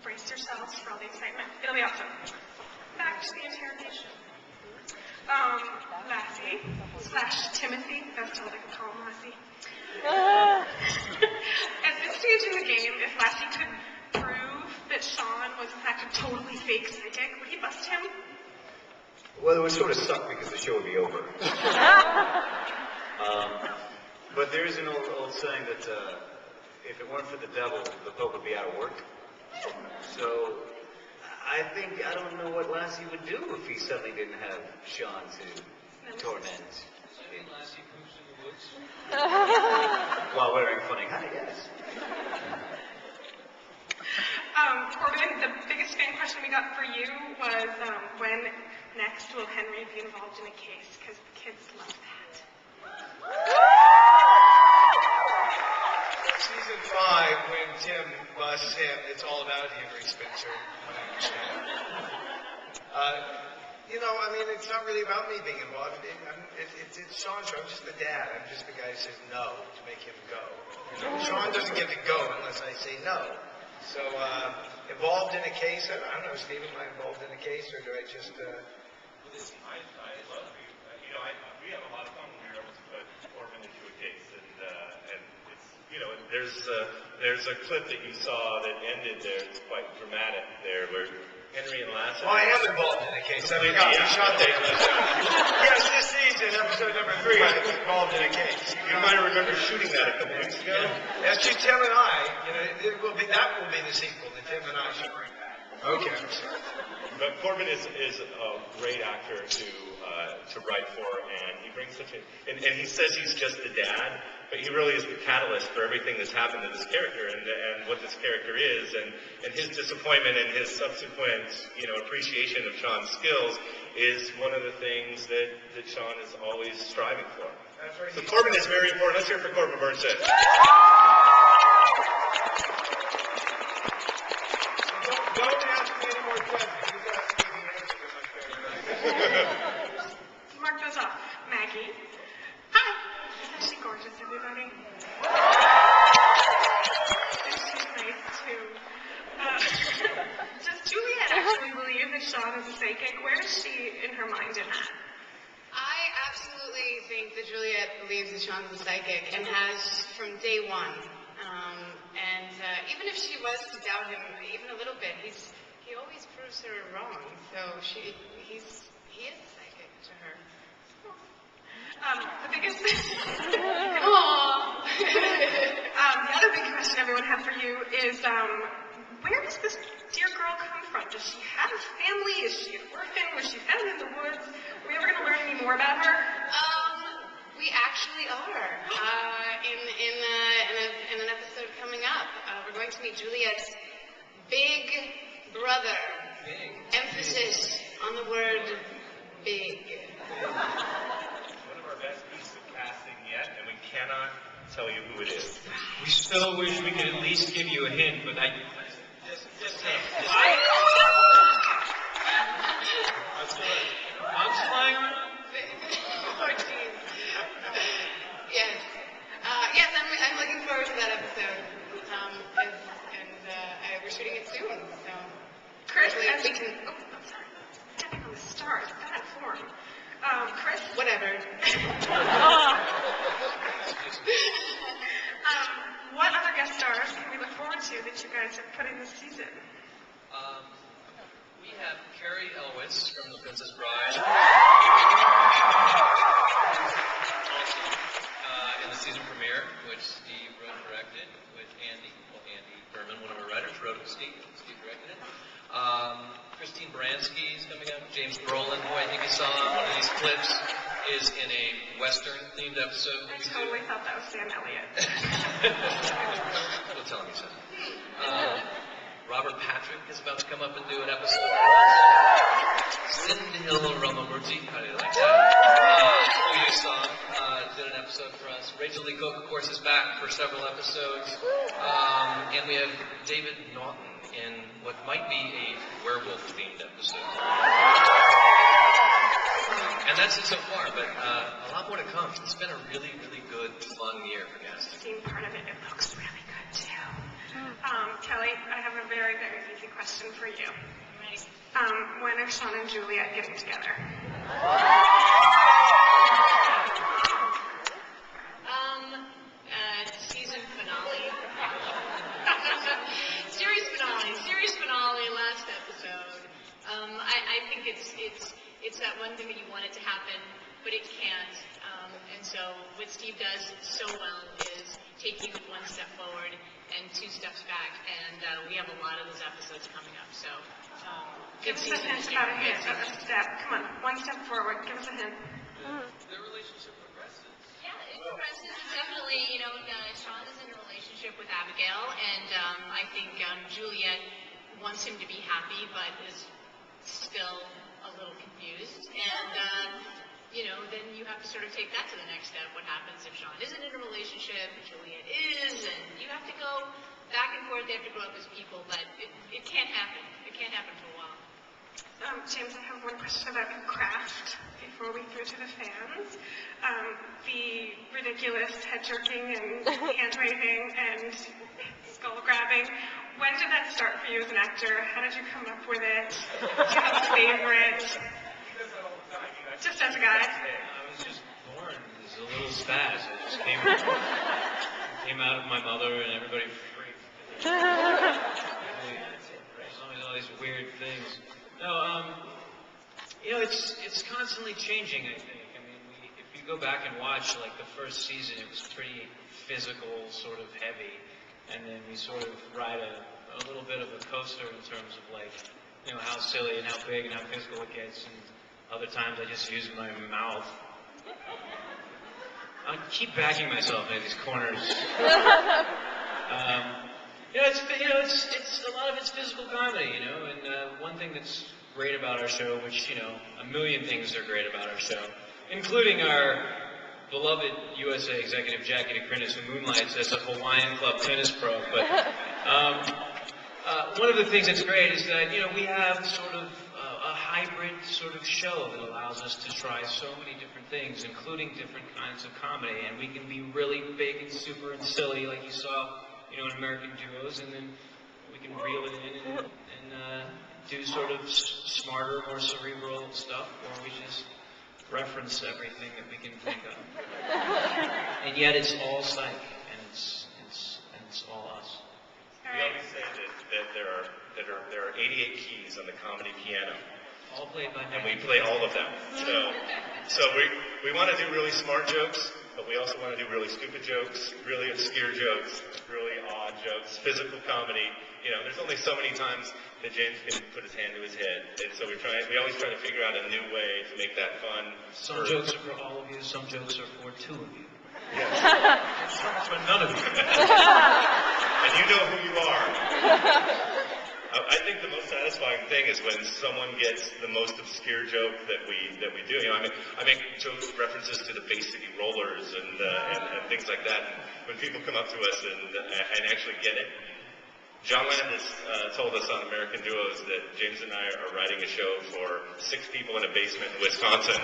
Brace yourselves for all the excitement. It'll be awesome. Back to the interrogation. Lassie / Timothy, that's all I can call him, Lassie. At this stage in the game, if Lassie could prove that Sean was in fact a totally fake psychic, would he bust him? Well, it would sort of suck because the show would be over. But there is an old saying that if it weren't for the devil, the Pope would be out of work. So I don't know what Lassie would do if he suddenly didn't have Sean to torment. Lassie poops in the woods. While wearing a funny hat, yes. Corbin, the biggest fan question we got for you was when next will Henry be involved in a case? Because the kids love that. Season 5, when Tim busts him, it's all about Henry Spencer. It's not really about me being involved. It's Sean's show. I'm just the dad. I'm just the guy who says no to make him go. Sean doesn't get to go unless I say no. So, involved in a case, I don't know, Steve, am I involved in a case, or do I just, I love you. We have a lot of fun when we're able to put Corbin into a case, and it's, there's a clip that you saw that ended there, it's quite dramatic there, where Henry and Lassie... Oh, I am involved in a case. I forgot we shot that. Yes, this season, episode number 3, I'm involved in a case. You might remember shooting that a couple weeks ago. Yeah, actually, Tim and I, that will be the sequel, the Tim and I show. Okay, I'm sorry. But Corbin is a great actor to write for, and he brings such a... And he says he's just the dad, but he really is the catalyst for everything that's happened to this character and what this character is, and his disappointment and his subsequent, appreciation of Sean's skills is one of the things that Sean is always striving for. That's right. So Corbin is very important. Let's hear it for Corbin Burnson. Don't ask me any more questions. You guys give me answers. Mark those off. Maggie. Hi. Isn't she gorgeous, everybody? And she's nice, too. Does Juliet actually believe that Sean is a psychic? Where is she in her mind in that? I absolutely think that Juliet believes that Sean's a psychic and has from day one. Even if she was to doubt him even a little bit, he always proves her wrong. So he is psychic to her. The biggest... Aww. The other big question everyone had for you is, where does this dear girl come from? Does she have a family? Is she an orphan? Was she found in the woods? Are we ever going to learn any more about her? We actually are. In an episode coming up, we're going to meet Juliet's big brother. Big. Emphasis on the word big. One of our best pieces of casting yet, and we cannot tell you who it is. We still wish we could at least give you a hint, but I'm flying around. Yes, I'm looking forward to that episode. We're shooting it soon, so. Chris, we I'm can. sorry. Stepping on the stars, bad form. Chris? Whatever. What other guest stars can we look forward to that you guys have put in this season? We have Carrie Elwes from The Princess Bride. Also, in the season premiere, which Steve wrote and directed with Andy Berman, one of our writers, wrote it with Steve. Steve directed it. Christine Baranski is coming up. James Brolin, who I think you saw on one of these clips, is in a Western-themed episode. I totally thought that was Sam Elliott. Don't tell him you said it. Robert Patrick is about to come up and do an episode. Sindhil Ramamurthy, how do you like that? Who you saw, did an episode for us. Rachel Lee Cook, of course, is back for several episodes. And we have David Naughton in what might be a werewolf-themed episode. And that's it so far, but a lot more to come. It's been a really, really good, fun year for casting. Seeing part of it, it looks really good too. Kelly, I have a very, very easy question. question for you. Right. When are Sean and Juliet getting together? Season finale. Series finale, last episode. I think it's that one thing that you want it to happen, but it can't. And so what Steve does so well is take you one step forward and two steps back. And we have a lot of those episodes coming up. So Give us a hint about a hint, a step. Come on, one step forward. Give us a hint. Their relationship progresses. Yeah, it progresses. Definitely, Sean is in a relationship with Abigail, and I think Juliet wants him to be happy, but is still a little confused. And, then you have to sort of take that to the next step. What happens if Sean isn't in a relationship, and Juliet is, and you have to go back and forth. They have to grow up as people, but it can't happen. It can't happen for a while. James, I have one question about your craft before we throw to the fans. The ridiculous head jerking and hand waving and skull grabbing. When did that start for you as an actor? How did you come up with it? Do you have a favorite? Just as a guy. I was just born as a little spaz. I just came out of my mother and everybody freaked. There's always all these weird things. No, it's constantly changing, I think. I mean, if you go back and watch, like, the first season, it was pretty physical, sort of heavy, and then we sort of ride a little bit of a coaster in terms of, like, how silly and how big and how physical it gets, and other times I just use my mouth. I keep backing myself into these corners. It's a lot of it's physical comedy, and one thing that's great about our show, which, a million things are great about our show, including our beloved USA executive Jackie DeCrinnis, who moonlights as a Hawaiian Club tennis pro, but one of the things that's great is that, we have sort of a hybrid sort of show that allows us to try so many different things, including different kinds of comedy, and we can be really big and super and silly, like you saw, in American Duos, and then we can reel it in and do sort of smarter, more cerebral stuff, or we just reference everything that we can think of. And yet it's all Psych, and it's all us. We always say that there are 88 keys on the comedy piano, All played by and we play all of them. So we want to do really smart jokes, but we also want to do really stupid jokes, really obscure jokes, really odd jokes, physical comedy. There's only so many times that James can put his hand to his head, and so we always try to figure out a new way to make that fun. Some jokes are for all of you, some jokes are for two of you. Yes. For none of you. And you know who you are. I think the most satisfying thing is when someone gets the most obscure joke that we do. I make jokes, references to the Bay City Rollers and things like that. And when people come up to us and actually get it. John Landis told us on American Duos that James and I are writing a show for 6 people in a basement in Wisconsin.